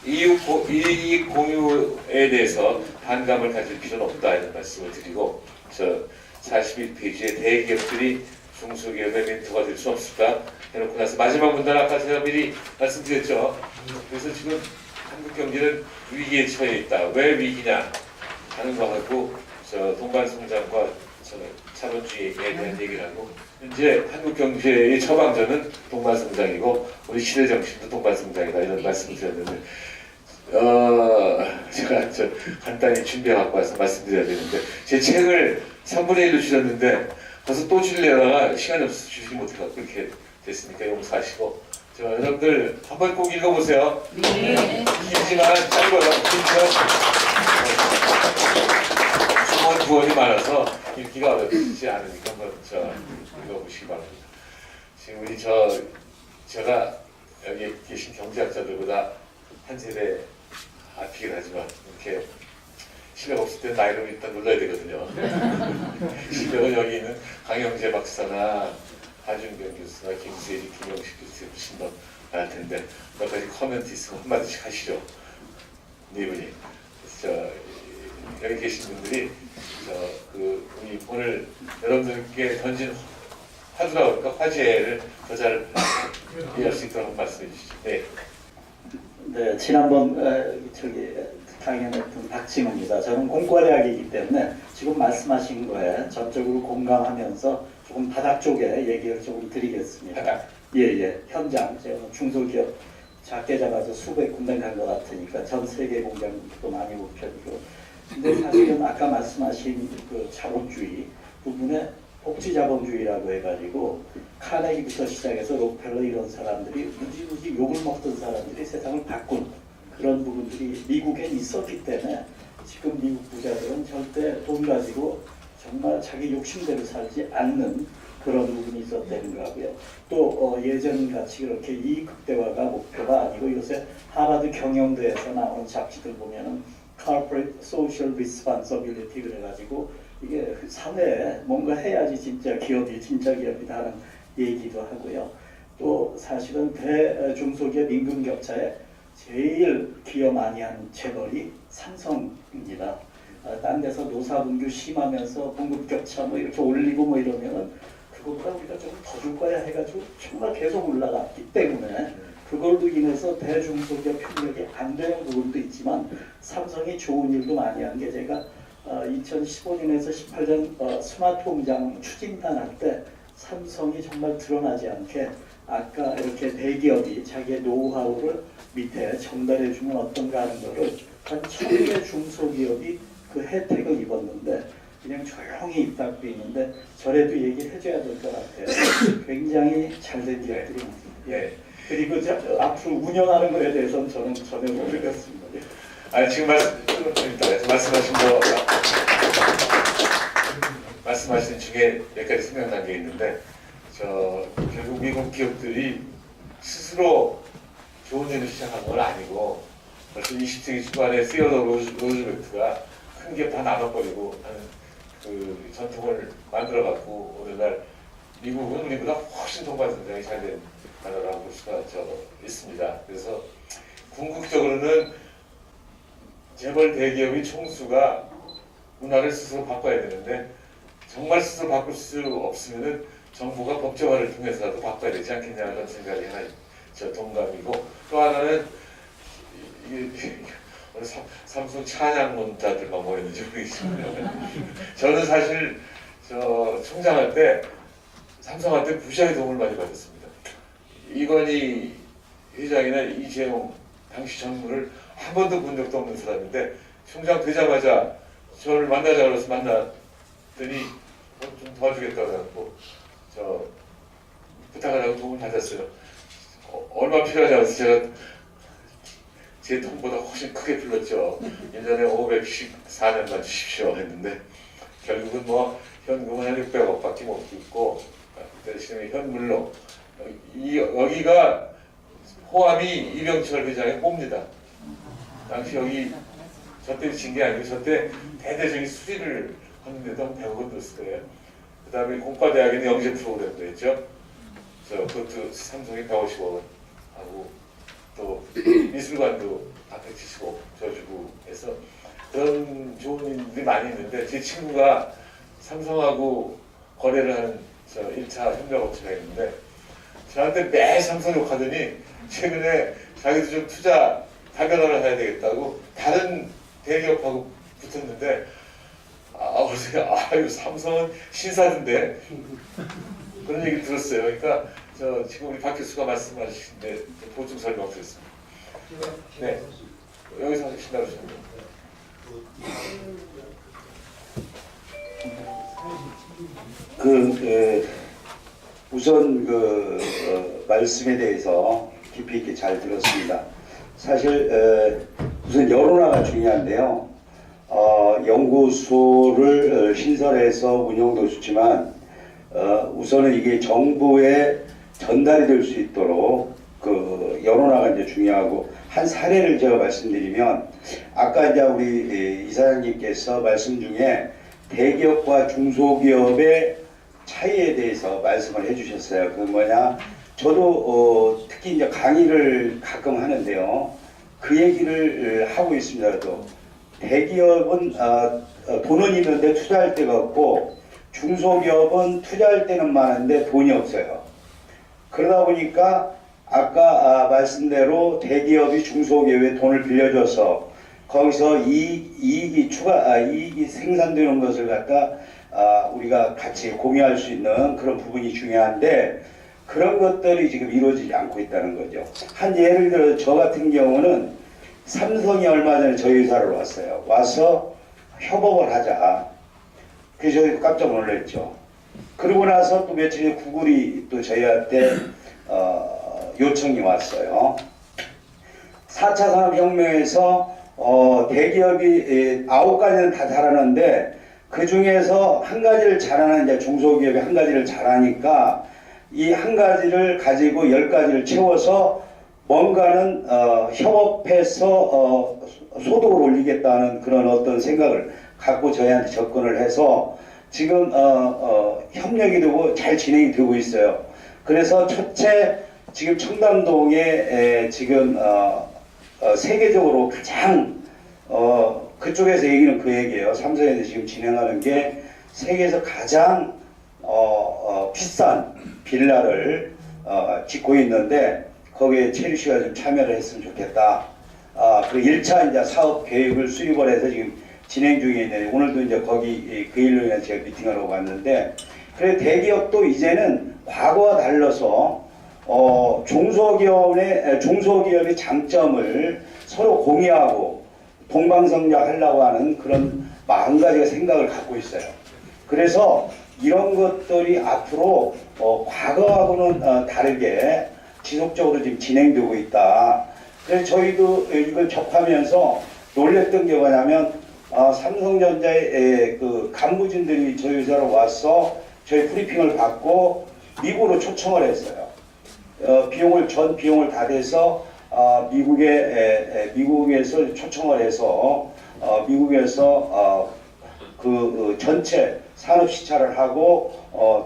S1: 이익 공유에 대해서 반감을 가질 필요는 없다 이런 말씀을 드리고 41페이지에 대기업들이 중소기업의 멘토가 될 수 없을까 해놓고 나서 마지막 문단 아까 제가 미리 말씀드렸죠. 그래서 지금 한국 경제는 위기에 처해 있다. 왜 위기냐 하는 거하고 동반성장과 자본주의에 대한 얘기를 하고 현재 한국 경제의 처방전은 동반성장이고 우리 시대 정신도 동반성장이다 이런 말씀을 드렸는데 제가 간단히 준비해 갖고 와서 말씀드려야 되는데 제 책을 3분의 1로 줄였는데 벌써 또 줄이려다가 시간이 없어서 줄이지 못해갖고 이렇게 됐으니까 용서하시고 여러분들 한번 꼭 읽어보세요.
S2: 네.
S1: 길지만 짧아요. 중원 구원이 많아서 읽기가 어렵지 않으니까 한번 읽어보시기 바랍니다. 지금 우리 제가 여기 계신 경제학자들보다 한 세대 앞이긴 하지만 이렇게 실력 없을 때 나이를 일단 눌러야 되거든요. 실력은 여기 있는 강영재 박사나 하준경 교수나 김세리, 김영식 교수에 훨씬 더 나을 텐데 몇 가지 커멘트 있으면 한마디씩 하시죠. 네 분이. 여기 계신 분들이 우리 오늘 여러분들께 던진 화두라고 할까? 화제를 더 잘 이해할 수 있도록 말씀해 주시죠. 네.
S3: 네, 지난번
S2: 당연했던 박지문입니다. 저는 공과대학이기 때문에 지금 말씀하신 거에 전적으로 공감하면서 조금 바닥 쪽에 얘기를 조금 드리겠습니다.
S1: 바닥?
S2: 예. 현장, 제가 중소기업 작게 잡아서 수백 군데 간 것 같으니까 전 세계 공장도 많이 볼 편이고. 근데 사실은 아까 말씀하신 그 자본주의 부분에 복지자본주의라고 해가지고 카네기부터 시작해서 록펠러 이런 사람들이 무지무지 욕을 먹던 사람들이 세상을 바꾼 그런 부분들이 미국에 있었기 때문에 지금 미국 부자들은 절대 돈 가지고 정말 자기 욕심대로 살지 않는 그런 부분이 있었다는 거고요. 또 예전같이 그렇게 이익 극대화가 목표가 아니고 요새 하버드 경영대에서 나오는 잡지들 보면은 Corporate Social Responsibility 그래가지고 이게 사회에 뭔가 해야지 진짜 기업이 진짜 기업이다 하는 얘기도 하고요. 또 사실은 대중소기업 임금 격차에 제일 기여 많이 한 재벌이 삼성입니다. 딴 데서 노사분규 심하면서 봉급 격차 뭐 이렇게 올리고 뭐 이러면은 그거보다 우리가 조금 더 줄 거야 해가지고 정말 계속 올라갔기 때문에 그걸로 인해서 대중소기업 협력이 안 되는 부분도 있지만 삼성이 좋은 일도 많이 한 게 제가 2015년에서 18년 스마트 공장 추진단할 때 삼성이 정말 드러나지 않게 아까 이렇게 대기업이 자기의 노하우를 밑에 전달해 주면 어떤가 하는 거를 한 1000개 중소기업이 그 혜택을 입었는데 그냥 조용히 입 닫고 있는데 저래도 얘기해 줘야 될 것 같아요. 굉장히 잘된 기업들이 많습니다. 예. 그리고 앞으로 운영하는 거에 대해서는 저는 전혀 모르겠습니다.
S1: 아니 지금 말씀하신 중에 몇 가지 생각난 게 있는데 결국 미국 기업들이 스스로 좋은 일을 시작한 건 아니고 벌써 20세기 초반에 시어더 로즈벨트가 큰 기업 다 나눠버리고 하는 그 전통을 만들어 갖고 오늘날 미국은 우리보다 훨씬 동반 성장이 잘 된 나라라고 볼 수가 있습니다. 그래서 궁극적으로는 재벌 대기업의 총수가 문화를 스스로 바꿔야 되는데 정말 스스로 바꿀 수 없으면은 정부가 법제화를 통해서라도 바꿔야 되지 않겠냐는 생각이 하나 동감이고 또 하나는 이게 오늘 삼성 찬양 문자들만 모였는지 모르겠지만 저는 사실 총장할 때 삼성한테 부시하게 도움을 많이 받았습니다. 이건희 회장이나 이재용 당시 전무를 한 번도 본 적도 없는 사람인데 총장 되자마자 저를 만나자고 해서 만났더니 좀 도와주겠다고 해갖고 부탁하라고 도움을 받았어요. 얼마 필요하냐고 해서 제가 제 돈보다 훨씬 크게 불렀죠. 1년에 514년만 주십시오 했는데 결국은 뭐 현금은 한 600억밖에 못 줬고 대신에 현물로 여기가 호암이 이병철 회장의 홈입니다. 당시 여기 저때 진 게 아니고 저때 대대적인 수리를 하는데도 한 100억은 넣었을 거예요. 그 다음에 공과대학에는 영재 프로그램도 했죠. 그것도 삼성이 150억 원 하고 또 미술관도 170억 줘주고 해서 그런 좋은 일들이 많이 있는데 제 친구가 삼성하고 거래를 하는 1차 협력업체가 있는데 저한테 매 삼성 욕하더니 최근에 자기도 좀 투자 다변화를 해야 되겠다고 다른 대기업하고 붙었는데 아유 삼성은 신사인데 그런 얘기 들었어요. 그러니까 지금 우리 박 교수가 말씀하시는데 보충 설명 드렸습니다. 네, 여기서 하신다고 하셨는데.
S3: 우선 말씀에 대해서 깊이 있게 잘 들었습니다. 사실 우선 여론화가 중요한데요. 연구소를 신설해서 운영도 좋지만 우선은 이게 정부에 전달이 될 수 있도록 여론화가 이제 중요하고 한 사례를 제가 말씀드리면 아까 이제 우리 이사장님께서 말씀 중에 대기업과 중소기업의 차이에 대해서 말씀을 해주셨어요. 그 뭐냐? 저도 특히 이제 강의를 가끔 하는데요. 그 얘기를 하고 있습니다. 또 대기업은 돈은 있는데 투자할 데가 없고 중소기업은 투자할 때는 많은데 돈이 없어요. 그러다 보니까 아까 말씀대로 대기업이 중소기업에 돈을 빌려줘서 거기서 이익이 생산되는 것을 갖다 우리가 같이 공유할 수 있는 그런 부분이 중요한데 그런 것들이 지금 이루어지지 않고 있다는 거죠. 한 예를 들어 저 같은 경우는 삼성이 얼마 전에 저희 회사를 왔어요. 와서 협업을 하자. 그래서 저희 깜짝 놀랐죠. 그러고 나서 또 며칠 후에 구글이 또 저희한테 요청이 왔어요. 4차 산업혁명에서 대기업이 9가지는 다 잘하는데 그 중에서 한 가지를 잘하는 이제 중소기업이 한 가지를 잘하니까 이 한 가지를 가지고 10가지를 채워서 뭔가는 협업해서 소득을 올리겠다는 그런 어떤 생각을 갖고 저희한테 접근을 해서 지금 협력이 되고 잘 진행이 되고 있어요. 그래서 첫째 지금 청담동에 지금 세계적으로 가장 그쪽에서 얘기는 그 얘기예요. 삼성에서 지금 진행하는 게 세계에서 가장 비싼 빌라를 짓고 있는데 거기에 최유 씨가 좀 참여를 했으면 좋겠다. 그 1차 이제 사업 계획을 수립을 해서 지금 진행 중에 있는데 오늘도 이제 거기 그 일로 인해서 제가 미팅을 하고 왔는데 그래 대기업도 이제는 과거와 달라서 중소기업의 장점을 서로 공유하고 동방성장하려고 하는 그런 마음가짐의 생각을 갖고 있어요. 그래서 이런 것들이 앞으로 과거하고는 다르게 지속적으로 지금 진행되고 있다. 그래서 저희도 이걸 접하면서 놀랬던 게 뭐냐면 삼성전자의 그 간부진들이 저희 회사로 와서 저희 브리핑을 받고 미국으로 초청을 했어요. 전 비용을 다 대서 미국에서 초청을 해서 미국에서 그 전체 산업 시찰을 하고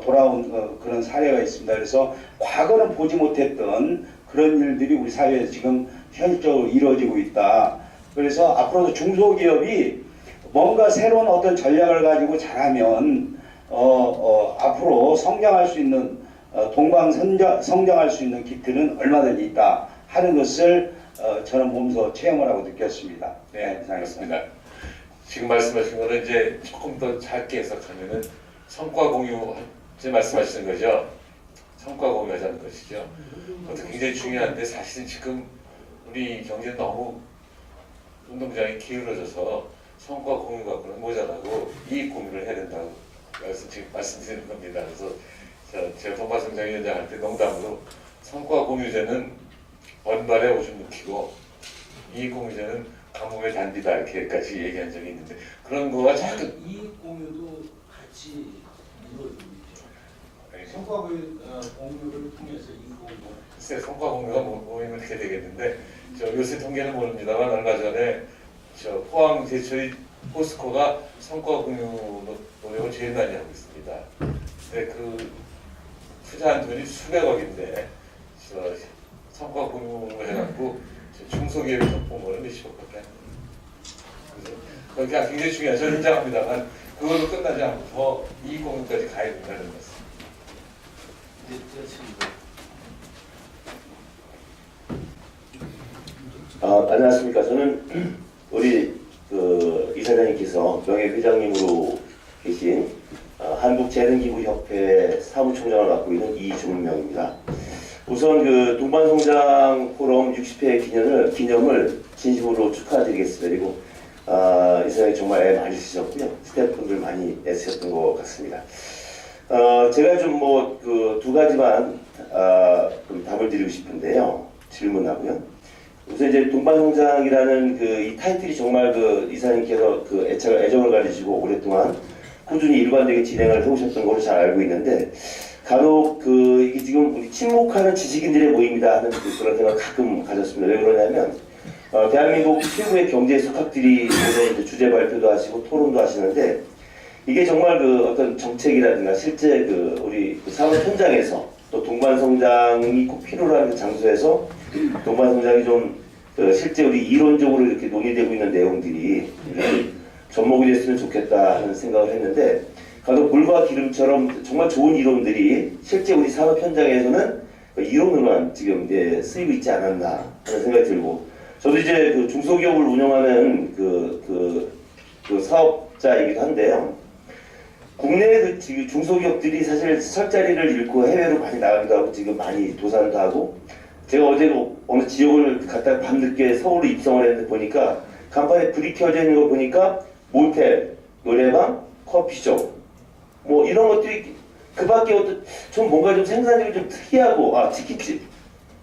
S3: 돌아온 그런 사례가 있습니다. 그래서 과거는 보지 못했던 그런 일들이 우리 사회에서 지금 현실적으로 이루어지고 있다. 그래서 앞으로도 중소기업이 뭔가 새로운 어떤 전략을 가지고 잘하면 앞으로 성장할 수 있는 성장할 수 있는 기틀은 얼마든지 있다 하는 것을 저는 몸소 체험을 하고 느꼈습니다.
S1: 네, 알겠습니다. 지금 말씀하신 거는 이제 조금 더 짧게 해석하면은 성과 공유 이제 말씀하시는 거죠. 성과 공유하자는 것이죠. 그것도 굉장히 중요한데 사실은 지금 우리 경제는 너무 운동장이 기울어져서 성과 공유 갖고는 모자라고 이익 공유를 해야 된다고 지금 말씀드리는 겁니다. 그래서 제가 동방성장위원장한테 농담으로 성과 공유제는 원발에 오줌 넣기고 이익 공유제는 가뭄의 단비다 이렇게까지 얘기한 적이 있는데 그런 거와 자꾸
S4: 이익 공유도 같이 이루어지고 있죠. 성과 공유를 통해서 이익 공유.
S1: 글쎄 성과 공유가 모이면 이렇게 되겠는데 요새 통계는 모릅니다만 얼마 전에 포항 제철이 포스코가 성과 공유 노력을 제일 많이 하고 있습니다. 근데 그 투자한 돈이 수백억인데 성과 공유를 해갖고 중소기업이 돈 거는 몇십억밖에 안 돼요. 그래서 그게 굉장히 중요해요. 저는 인정합니다만 그걸로 끝나지 않고 더 이익 공유까지 가야 된다는 말씀.
S5: 안녕하십니까. 저는 우리 그 이사장님께서 명예회장님으로 계신 한국재능기구협회 사무총장을 맡고 있는 이종명입니다. 우선 그 동반성장 포럼 60회 기념을 진심으로 축하드리겠습니다. 그리고 이사장님 정말 애 많이 쓰셨고요. 스태프분들 많이 애쓰셨던 것 같습니다. 제가 좀 뭐 그 두 가지만 좀 답을 드리고 싶은데요. 질문하고요. 우선 이제 동반성장이라는 그 이 타이틀이 정말 그 이사님께서 그 애정을 가지시고 오랫동안 꾸준히 일관되게 진행을 해오셨던 걸로 잘 알고 있는데 간혹 그 이게 지금 우리 침묵하는 지식인들의 모임이다 하는 그런 생각 가끔 가졌습니다. 왜 그러냐면 대한민국 최고의 경제 석학들이 이제 주제 발표도 하시고 토론도 하시는데 이게 정말 그 어떤 정책이라든가 실제 그 우리 그 산업 현장에서 또 동반성장이 꼭 필요로 장소에서 동반성장이 좀 실제 우리 이론적으로 이렇게 논의되고 있는 내용들이 접목이 됐으면 좋겠다 하는 생각을 했는데 간혹 물과 기름처럼 정말 좋은 이론들이 실제 우리 산업 현장에서는 이론으로만 지금 이제 쓰이고 있지 않았나 하는 생각이 들고 저도 이제 그 중소기업을 운영하는 그 사업자이기도 한데요. 국내 그 지금 중소기업들이 사실 설 자리를 잃고 해외로 많이 나가기도 하고 지금 많이 도산도 하고, 제가 어제 어느 지역을 갔다가 밤늦게 서울로 입성을 했는데 보니까 간판에 불이 켜져 있는 거 보니까 모텔, 노래방, 커피숍 뭐 이런 것들이, 그 밖에 어떤 좀 뭔가 좀 생산력이 좀 특이하고, 치킨집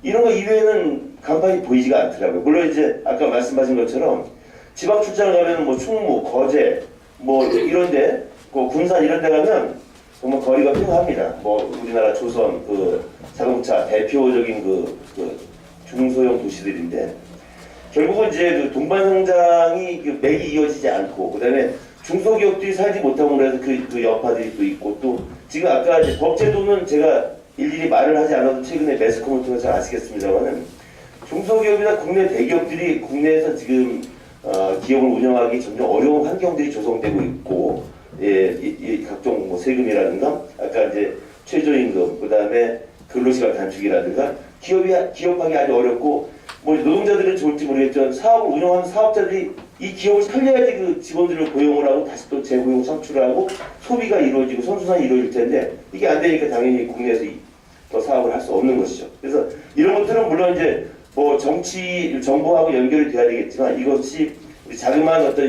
S5: 이런 거 이외에는 간판이 보이지가 않더라고요. 물론 이제 아까 말씀하신 것처럼 지방 출장을 가면 뭐 충무, 거제 뭐 이런데, 군산 이런 데 가면 정말 거리가 필요합니다. 뭐 우리나라 조선 그 자동차 대표적인 그 중소형 도시들인데, 결국은 이제 그 동반성장이 그 맥이 이어지지 않고, 그다음에 중소기업들이 살지 못하고 그래서 그 여파들이 또 있고, 또 지금 아까 이제 법제도는 제가 일일이 말을 하지 않아도 최근에 매스컴을 통해서 잘 아시겠습니다만은, 중소기업이나 국내 대기업들이 국내에서 지금 기업을 운영하기 점점 어려운 환경들이 조성되고 있고, 이 각종 뭐 세금이라든가 아까 이제 최저임금, 그다음에 근로시간 단축이라든가 기업하기 아주 어렵고, 뭐 노동자들은 좋을지 모르겠지만 사업을 운영하는 사업자들이 이 기업을 살려야지 그 직원들을 고용을 하고 다시 또 재고용 창출을 하고 소비가 이루어지고 선순환이 이루어질 텐데, 이게 안 되니까 당연히 국내에서 더 사업을 할 수 없는 것이죠. 그래서 이런 것들은 물론 이제 뭐 정부하고 연결이 돼야 되겠지만, 이것이 우리 자그마한 어떤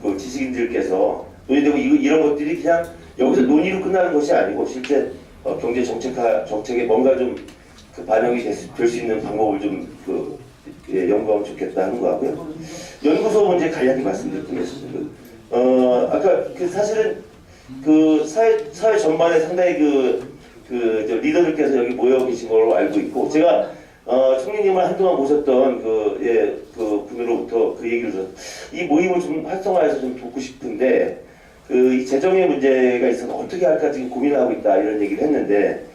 S5: 그 지식인들께서 논의되고 이런 것들이 그냥 여기서 논의로 끝나는 것이 아니고, 실제 경제 정책에 뭔가 좀 그 반영이 될 수 있는 방법을 좀 연구하면 좋겠다 하는 거 하고요. 연구소 문제 간략히 말씀드리겠습니다. 아까 사실은 그 사회 전반에 상당히 저 리더들께서 여기 모여 계신 걸로 알고 있고, 제가 총리님을 한동안 모셨던 그 분으로부터 그 얘기를 들어서 이 모임을 좀 활성화해서 좀 돕고 싶은데, 이 재정의 문제가 있어서 어떻게 할까 지금 고민하고 있다 이런 얘기를 했는데,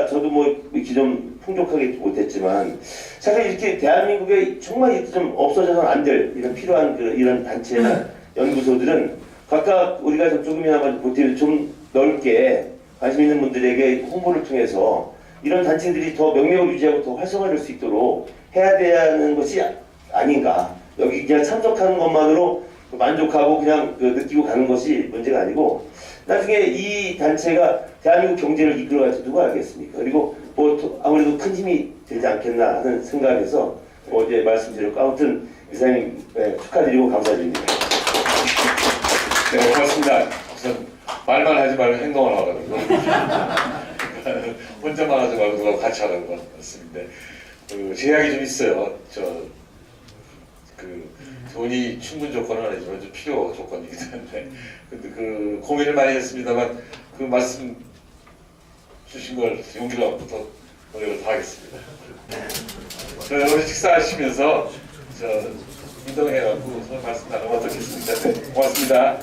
S5: 저도 기존 풍족하게 못했지만, 사실 이렇게 대한민국에 정말 이렇게 좀 없어져서는 안 될 이런 필요한 이런 단체나 연구소들은 각각 우리가 조금이나마 보태면 좀 넓게 관심 있는 분들에게 홍보를 통해서 이런 단체들이 더 명맥을 유지하고 더 활성화될 수 있도록 해야 되는 것이 아닌가. 여기 그냥 참석하는 것만으로 만족하고 그냥 느끼고 가는 것이 문제가 아니고, 나중에 이 단체가 대한민국 경제를 이끌어갈지 누가 알겠습니까? 그리고 뭐 아무래도 큰 힘이 되지 않겠나 하는 생각에서 어제 말씀드렸고, 아무튼 이사님 축하드리고 감사드립니다.
S1: 네, 고맙습니다. 우선 말만 하지 말고 행동을 하라고 혼자만 하지 말고 누가 같이 하라고 말씀인데, 제약이 좀 있어요. 돈이 충분 조건은 아니지만 좀 필요 조건이기 때문에, 근데 고민을 많이 했습니다만 그 말씀 주신 걸 용기를 얻고부터 노력을 다하겠습니다. 오늘 식사하시면서 운동해갖고 말씀 나누면 어떻겠습니까? 네, 고맙습니다.